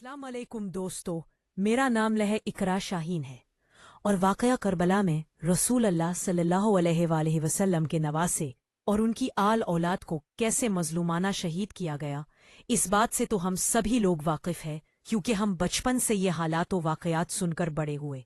अस्सलाम वालेकुम दोस्तों, मेरा नाम इकरा शाहीन है और वाक़या करबला में रसूल अल्लाह सल्लल्लाहु अलैहि वसल्लम के नवासे और उनकी आल औलाद को कैसे मजलूमाना शहीद किया गया, इस बात से तो हम सभी लोग वाकिफ़ हैं क्योंकि हम बचपन से ये हालात व वाक़यात सुनकर बड़े हुए।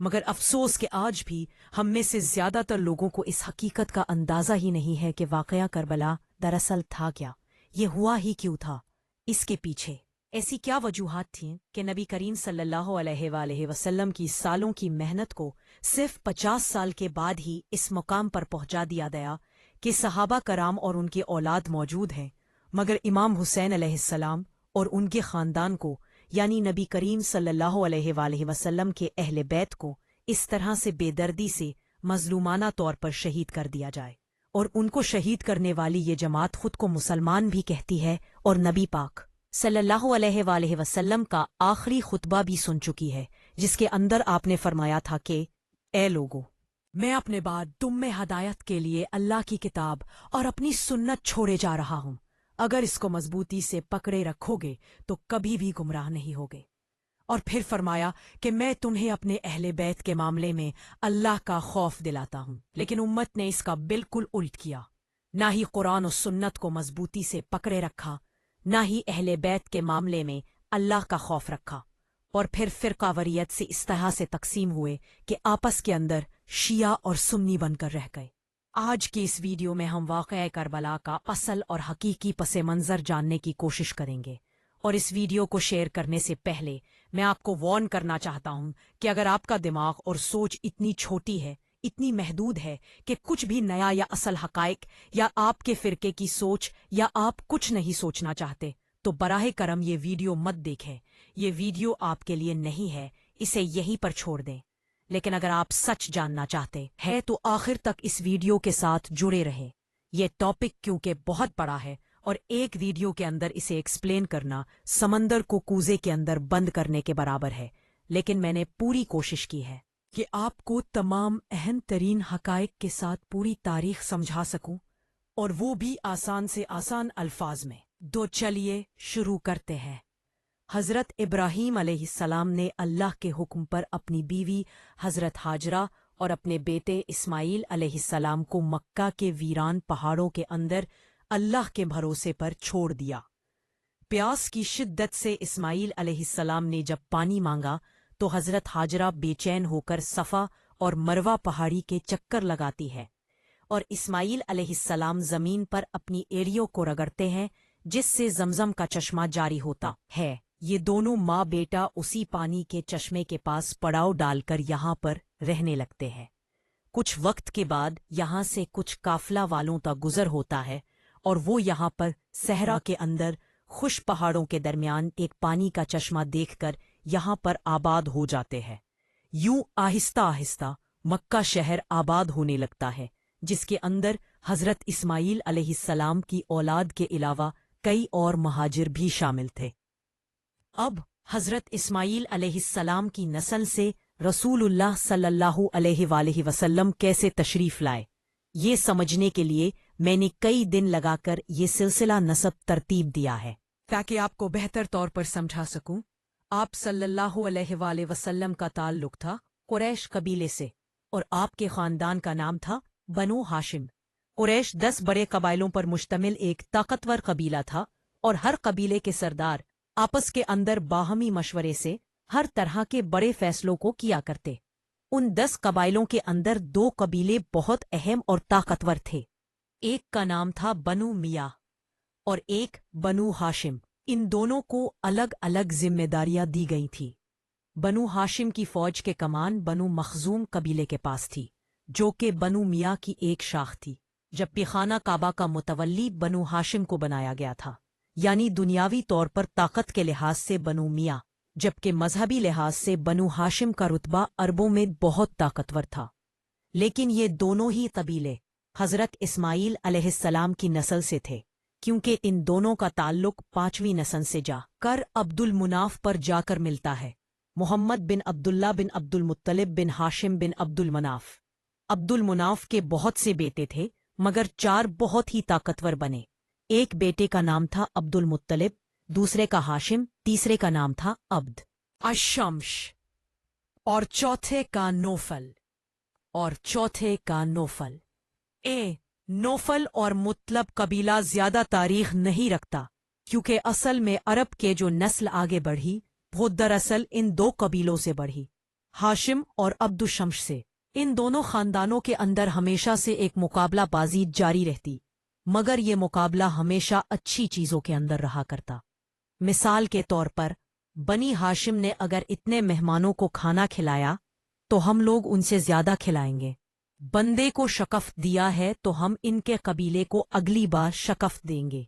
मगर अफसोस कि आज भी हम में से ज़्यादातर लोगों को इस हकीकत का अंदाज़ा ही नहीं है कि वाक़या करबला दरअसल था क्या, ये हुआ ही क्यों था, इसके पीछे ऐसी क्या वजूहात थीं कि नबी करीम सल्लल्लाहु अलैहि वसल्लम की सालों की मेहनत को सिर्फ 50 साल के बाद ही इस मुकाम पर पहुंचा दिया गया कि सहाबा कराम और उनके औलाद मौजूद हैं, मगर इमाम हुसैन अलैहिस्सलाम और उनके ख़ानदान को यानी नबी करीम सल्लल्लाहु अलैहि वसल्लम के अहले बैत को इस तरह से बेदर्दी से मजलूमाना तौर पर शहीद कर दिया जाए। और उनको शहीद करने वाली ये जमात खुद को मुसलमान भी कहती है और नबी पाक सल्लल्लाहु अलैहि वसल्लम का आखिरी खुतबा भी सुन चुकी है, जिसके अंदर आपने फरमाया था कि ए लोगों, मैं अपने बाद तुम में हदायत के लिए अल्लाह की किताब और अपनी सुन्नत छोड़े जा रहा हूँ। अगर इसको मजबूती से पकड़े रखोगे तो कभी भी गुमराह नहीं होगे। और फिर फरमाया कि मैं तुम्हें अपने अहले बैत के मामले में अल्लाह का खौफ दिलाता हूँ। लेकिन उम्मत ने इसका बिल्कुल उल्ट किया, ना ही कुरान और सुन्नत को मजबूती से पकड़े रखा, ना ही अहले बैत के मामले में अल्लाह का खौफ रखा, और फिर फिरकावरियत से इस तरह से तकसीम हुए कि आपस के अंदर शिया और सुन्नी बनकर रह गए। आज की इस वीडियो में हम वाक़या करबला का असल और हकीकी पसे मंज़र जानने की कोशिश करेंगे। और इस वीडियो को शेयर करने से पहले मैं आपको वार्न करना चाहता हूं कि अगर आपका दिमाग और सोच इतनी छोटी है, इतनी महदूद है कि कुछ भी नया या असल हकाइक या आपके फिरके की सोच या आप कुछ नहीं सोचना चाहते, तो बराहे करम ये वीडियो मत देखें। ये वीडियो आपके लिए नहीं है, इसे यहीं पर छोड़ दें। लेकिन अगर आप सच जानना चाहते हैं तो आखिर तक इस वीडियो के साथ जुड़े रहें। ये टॉपिक क्योंकि बहुत बड़ा है और एक वीडियो के अंदर इसे एक्सप्लेन करना समंदर को कूजे के अंदर बंद करने के बराबर है, लेकिन मैंने पूरी कोशिश की है कि आपको तमाम अहम तरीन हकाइक के साथ पूरी तारीख समझा सकूं, और वो भी आसान से आसान अल्फाज में। तो चलिए शुरू करते हैं। हज़रत इब्राहीम अलैहिस्सलाम ने अल्लाह के हुक्म पर अपनी बीवी हज़रत हाजरा और अपने बेटे इस्माईल अलैहिस्सलाम को मक्का के वीरान पहाड़ों के अंदर अल्लाह के भरोसे पर छोड़ दिया। प्यास की शिद्दत से इस्माईल अलैहिस्सलाम ने जब पानी मांगा तो हज़रत हाजरा बेचैन होकर सफ़ा और मरवा पहाड़ी के चक्कर लगाती है, और इस्माईल अलैहिस्सलाम ज़मीन पर अपनी एड़ियों को रगड़ते हैं, जिससे जमजम का चश्मा जारी होता है। ये दोनों माँ बेटा उसी पानी के चश्मे के पास पड़ाव डालकर यहाँ पर रहने लगते हैं। कुछ वक्त के बाद यहाँ से कुछ काफिला वालों का गुजर होता है और वो यहाँ पर सहरा के अंदर खुश पहाड़ों के दरमियान एक पानी का चश्मा देखकर यहाँ पर आबाद हो जाते हैं। यूं आहिस्ता आहिस्ता मक्का शहर आबाद होने लगता है, जिसके अंदर हज़रत इस्माईल अलैहिस्सलाम की औलाद के अलावा कई और महाजिर भी शामिल थे। अब हज़रत इस्माईल अलैहिस्सलाम की नस्ल से रसूलुल्लाह सल्लल्लाहु अलैहि वसल्लम कैसे तशरीफ़ लाए, ये समझने के लिए मैंने कई दिन लगाकर ये सिलसिला नसब तरतीब दिया है ताकि आपको बेहतर तौर पर समझा सकूं। आप सल्लल्लाहु अलैहि वसल्लम का ताल्लुक था कुरैश कबीले से, और आपके ख़ानदान का नाम था बनु हाशिम। कुरैश 10 बड़े कबाइलों पर मुश्तमिल एक ताकतवर कबीला था, और हर कबीले के सरदार आपस के अंदर बाहमी मशवरे से हर तरह के बड़े फैसलों को किया करते। उन 10 कबाइलों के अंदर 2 कबीले बहुत अहम और ताकतवर थे। एक का नाम था बनु मिया और एक बनु हाशिम। इन दोनों को अलग अलग जिम्मेदारियां दी गई थी। बनु हाशिम की फौज के कमान बनु मखजूम कबीले के पास थी, जो कि बनु मिया की एक शाख थी। जबकि खाना काबा का मुतवल्ली बनु हाशिम को बनाया गया था, यानी दुनियावी तौर पर ताकत के लिहाज से बनु मिया, जबकि मजहबी लिहाज से बनु हाशिम का रुतबा अरबों में बहुत ताकतवर था। लेकिन ये दोनों ही कबीले हज़रत इस्माईल अलैहिस्सलाम की नस्ल से थे, क्योंकि इन दोनों का ताल्लुक 5वीं नस्ल से जा कर अब्दुल मुनाफ पर जाकर मिलता है। मोहम्मद बिन अब्दुल्ला बिन अब्दुल मुत्तलिब बिन हाशिम बिन अब्दुल मनाफ। अब्दुल मुनाफ के बहुत से बेटे थे, मगर 4 बहुत ही ताकतवर बने। एक बेटे का नाम था अब्दुल मुत्तलिब, दूसरे का हाशिम, तीसरे का नाम था अब्द अशम्श, और चौथे का नोफल, और चौथे का नोफल। नोफल और मुतलब कबीला ज्यादा तारीख नहीं रखता, क्योंकि असल में अरब के जो नस्ल आगे बढ़ी वो दरअसल इन दो कबीलों से बढ़ी, हाशिम और अब्दुशम्स से। इन दोनों खानदानों के अंदर हमेशा से एक मुकाबला बाजी जारी रहती, मगर ये मुकाबला हमेशा अच्छी चीजों के अंदर रहा करता। मिसाल के तौर पर बनी हाशिम ने अगर इतने मेहमानों को खाना खिलाया तो हम लोग उनसे ज्यादा खिलाएंगे। बंदे को शकफ्त दिया है तो हम इनके कबीले को अगली बार शकफ्त देंगे।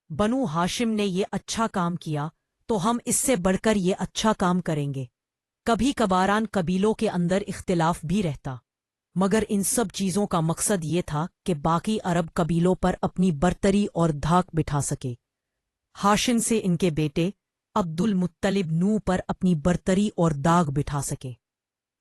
बनु हाशिम ने ये अच्छा काम किया तो हम इससे बढ़कर ये अच्छा काम करेंगे। कभी कभारान कबीलों के अंदर इख्तिलाफ भी रहता, मगर इन सब चीजों का मकसद ये था कि बाकी अरब कबीलों पर अपनी बरतरी और धाक बिठा सके। हाशिम से इनके बेटे अब्दुल मुत्तलिब नूह पर अपनी बरतरी और दाग बिठा सके।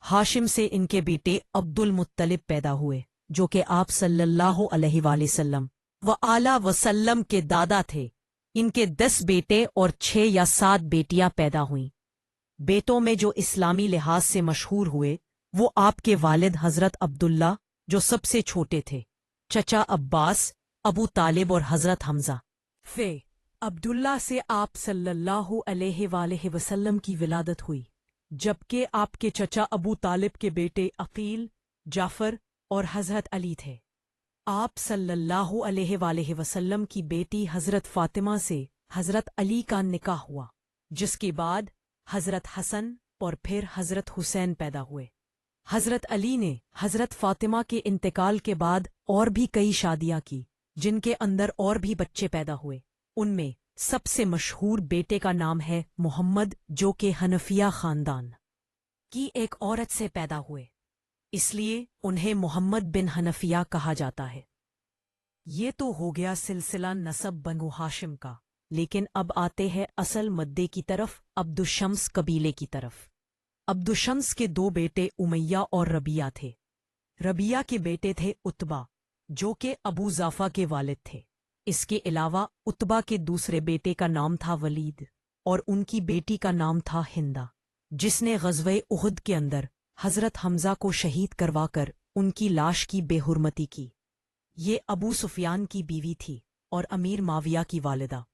हाशिम से इनके बेटे अब्दुल मुत्तलिब पैदा हुए, जो कि आप सल्लल्लाहु अलैहि वसल्लम व आला वसल्लम के दादा थे। इनके 10 बेटे और 6 या 7 बेटियां पैदा हुईं। बेटों में जो इस्लामी लिहाज से मशहूर हुए वो आपके वालिद हजरत अब्दुल्ला, जो सबसे छोटे थे, चचा अब्बास, अबू तालिब और हजरत हमजा। अब्दुल्ला से आप सल्लल्लाहु अलैहि वसल्लम की विलादत हुई, जबकि आपके चचा अबू तालिब के बेटे अकील, जाफर और हजरत अली थे। आप सल्लल्लाहु अलैहि वसल्लम की बेटी हजरत फातिमा से हजरत अली का निकाह हुआ, जिसके बाद हजरत हसन और फिर हजरत हुसैन पैदा हुए। हजरत अली ने हजरत फातिमा के इंतकाल के बाद और भी कई शादियां की, जिनके अंदर और भी बच्चे पैदा हुए। उनमें सबसे मशहूर बेटे का नाम है मोहम्मद, जो कि हनफिया खानदान की एक औरत से पैदा हुए, इसलिए उन्हें मोहम्मद बिन हनफिया कहा जाता है। ये तो हो गया सिलसिला नसब बनु हाशिम का, लेकिन अब आते हैं असल मुद्दे की तरफ, अब्दुशम्स कबीले की तरफ। अब्दुशम्स के 2 बेटे उमैया और रबिया थे। रबिया के बेटे थे उतबा, जो कि अबू जाफा के वालिद थे। इसके अलावा उतबा के दूसरे बेटे का नाम था वलीद, और उनकी बेटी का नाम था हिंदा, जिसने ग़ज़वे उहुद के अंदर हजरत हमजा को शहीद करवाकर उनकी लाश की बेहुरमती की। ये अबू सुफियान की बीवी थी और अमीर माविया की वालिदा।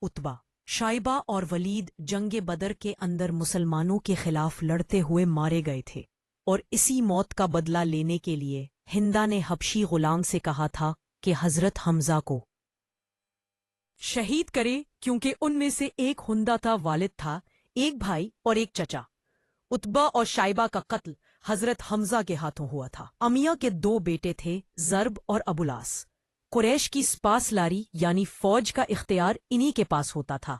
उतबा, शाइबा और वलीद जंगे बदर के अंदर मुसलमानों के खिलाफ लड़ते हुए मारे गए थे, और इसी मौत का बदला लेने के लिए हिंदा ने हबशी गुलाम से कहा था कि हजरत हमजा को शहीद करे, क्योंकि उनमें से एक हुंदा था, वालिद था, एक भाई और एक चचा। उतबा और शाइबा का कत्ल हजरत हमजा के हाथों हुआ था। अमिया के 2 बेटे थे, ज़र्ब और अबुलास। कुरैश की स्पासलारी यानी फौज का इख्तियार इन्हीं के पास होता था।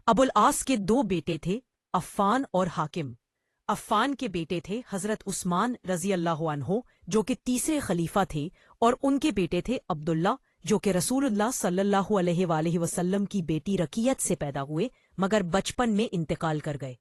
अबुल आस के 2 बेटे थे, अफ़ान और हाकिम। अफ़ान के बेटे थे हजरत उस्मान रज़ी अल्लाहु अन्हो, जो कि तीसरे खलीफा थे, और उनके बेटे थे अब्दुल्ला, जो कि रसूलुल्लाह सल्लल्लाहु अलैहि वसल्लम की बेटी रकीयत से पैदा हुए, मगर बचपन में इंतकाल कर गए।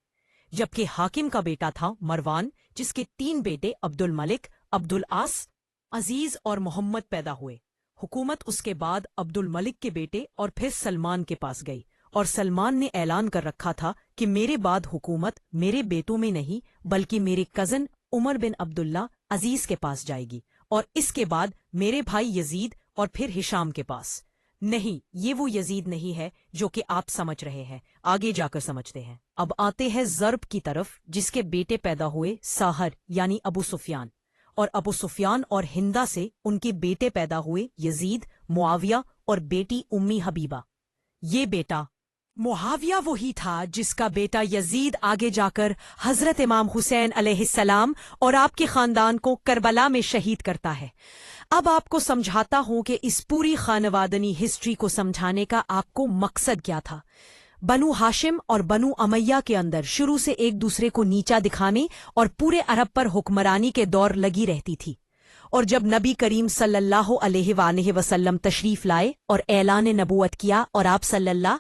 जबकि हाकिम का बेटा था मरवान, जिसके 3 बेटे अब्दुल मलिक, अब्दुल आस, अजीज और मोहम्मद पैदा हुए। हुकूमत उसके बाद अब्दुल मलिक के बेटे और फिर सलमान के पास गई, और सलमान ने ऐलान कर रखा था कि मेरे बाद हुकूमत मेरे बेटों में नहीं, बल्कि मेरे कजन उमर बिन अब्दुल्ला अजीज के पास जाएगी, और इसके बाद मेरे भाई यजीद और फिर हिशाम के पास। नहीं, ये वो यजीद नहीं है जो कि आप समझ रहे हैं, आगे जाकर समझते हैं। अब आते हैं ज़र्ब की तरफ, जिसके बेटे पैदा हुए साहर यानी अबू सुफियान, और अबू सुफियान और हिंदा से उनके बेटे पैदा हुए यजीद, मुआविया और बेटी उम्मी हबीबा। ये बेटा मुआविया वही था जिसका बेटा यजीद आगे जाकर हजरत इमाम हुसैन अलैहिस्सलाम और आपके खानदान को करबला में शहीद करता है। अब आपको समझाता हूं कि इस पूरी खानवादनी हिस्ट्री को समझाने का आपको मकसद क्या था। बनु हाशिम और बनु अमैया के अंदर शुरू से एक दूसरे को नीचा दिखाने और पूरे अरब पर हुक्मरानी के दौर लगी रहती थी, और जब नबी करीम सल्लल्लाहु अलैहि वसल्लम तशरीफ लाए और ऐलान नबूवत किया, और आप सल्लल्लाहु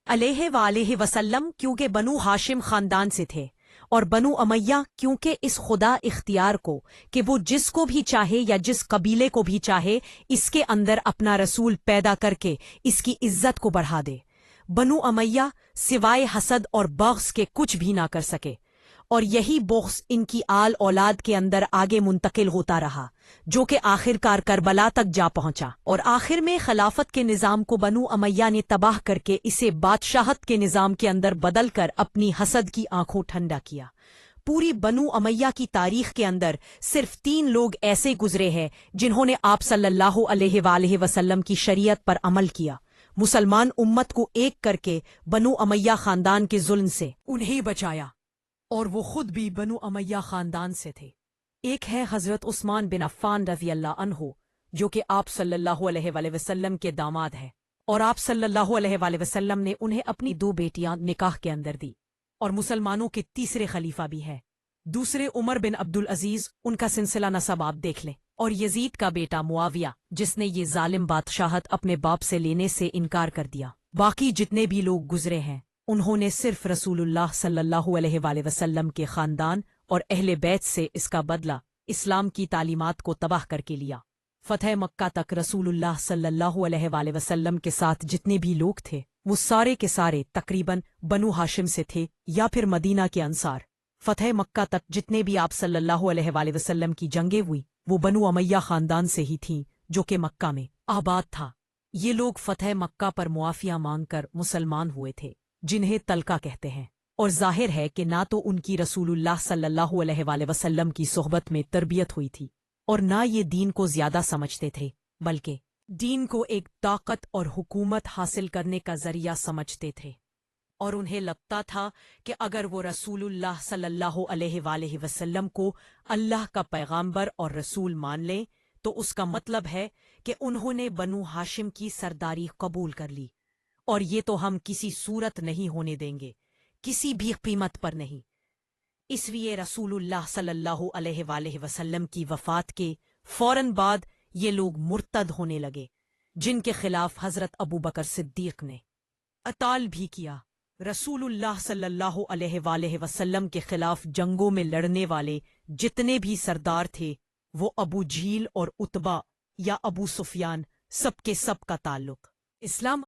अलैहि वसल्लम क्योंकि बनु हाशिम खानदान से थे और बनु अमैया क्योंकि इस खुदा इख्तियार को कि वो जिसको भी चाहे या जिस कबीले को भी चाहे इसके अंदर अपना रसूल पैदा करके इसकी इज्जत को बढ़ा दे। बनु अमैया سوائے حسد اور بغض کے کچھ بھی نہ کر سکے، اور یہی بغض ان کی آل اولاد کے اندر آگے منتقل ہوتا رہا، جو کہ آخر کار کربلا تک جا پہنچا، اور آخر میں خلافت کے نظام کو بنو امیہ نے تباہ کر کے اسے بادشاہت کے نظام کے اندر بدل کر اپنی حسد کی آنکھوں ٹھنڈا کیا۔ پوری بنو امیہ کی تاریخ کے اندر صرف 3 لوگ ایسے گزرے ہیں جنہوں نے آپ صلی اللہ علیہ وآلہ وسلم کی شریعت پر عمل کیا، مسلمان امت کو ایک کر کے بنو امیہ خاندان کے ظلم سے انہیں بچایا، اور وہ خود بھی بنو امیہ خاندان سے تھے۔ ایک ہے حضرت عثمان بن عفان رضی اللہ عنہ، جو کہ آپ صلی اللہ علیہ وآلہ وسلم کے داماد ہیں، اور آپ صلی اللہ علیہ وآلہ وسلم نے انہیں اپنی 2 بیٹیاں نکاح کے اندر دی، اور مسلمانوں کے تیسرے خلیفہ بھی ہے۔ دوسرے عمر بن عبدالعزیز، ان کا سلسلہ نسب آپ دیکھ لیں، اور یزید کا بیٹا معاویہ، جس نے یہ ظالم بادشاہت اپنے باپ سے لینے سے انکار کر دیا۔ باقی جتنے بھی لوگ گزرے ہیں انہوں نے صرف رسول اللہ صلی اللہ علیہ وآلہ وسلم کے خاندان اور اہل بیت سے اس کا بدلہ اسلام کی تعلیمات کو تباہ کر کے لیا۔ فتح مکہ تک رسول اللہ صلی اللہ علیہ وآلہ وسلم کے ساتھ جتنے بھی لوگ تھے وہ سارے کے سارے تقریباً بنو ہاشم سے تھے یا پھر مدینہ کے انصار۔ فتح مکہ تک جتنے بھی آپ صلی اللہ علیہ وآلہ وسلم کی جنگیں ہوئی وہ بنو امیہ خاندان سے ہی تھیں، جو کہ مکہ میں آباد تھا۔ یہ لوگ فتح مکہ پر معافیہ مانگ کر مسلمان ہوئے تھے، جنہیں تلقہ کہتے ہیں، اور ظاہر ہے کہ نہ تو ان کی رسول اللہ صلی اللہ علیہ وآلہ وسلم کی صحبت میں تربیت ہوئی تھی، اور نہ یہ دین کو زیادہ سمجھتے تھے، بلکہ دین کو ایک طاقت اور حکومت حاصل کرنے کا ذریعہ سمجھتے تھے، اور انہیں لگتا تھا کہ اگر وہ رسول اللہ صلی اللہ علیہ وآلہ وسلم کو اللہ کا پیغامبر اور رسول مان لیں تو اس کا مطلب ہے کہ انہوں نے بنو ہاشم کی سرداری قبول کر لی، اور یہ تو ہم کسی صورت نہیں ہونے دیں گے، کسی بھی قیمت پر نہیں۔ اس لیے رسول اللہ صلی اللہ علیہ وآلہ وسلم کی وفات کے فوراً بعد یہ لوگ مرتد ہونے لگے، جن کے خلاف حضرت ابو بکر صدیق نے قتال بھی کیا۔ رسول اللہ صلی اللہ علیہ وآلہ وسلم کے خلاف جنگوں میں لڑنے والے جتنے بھی سردار تھے وہ ابو جہل اور عتبہ یا ابو سفیان، سب کے سب کا تعلق اسلام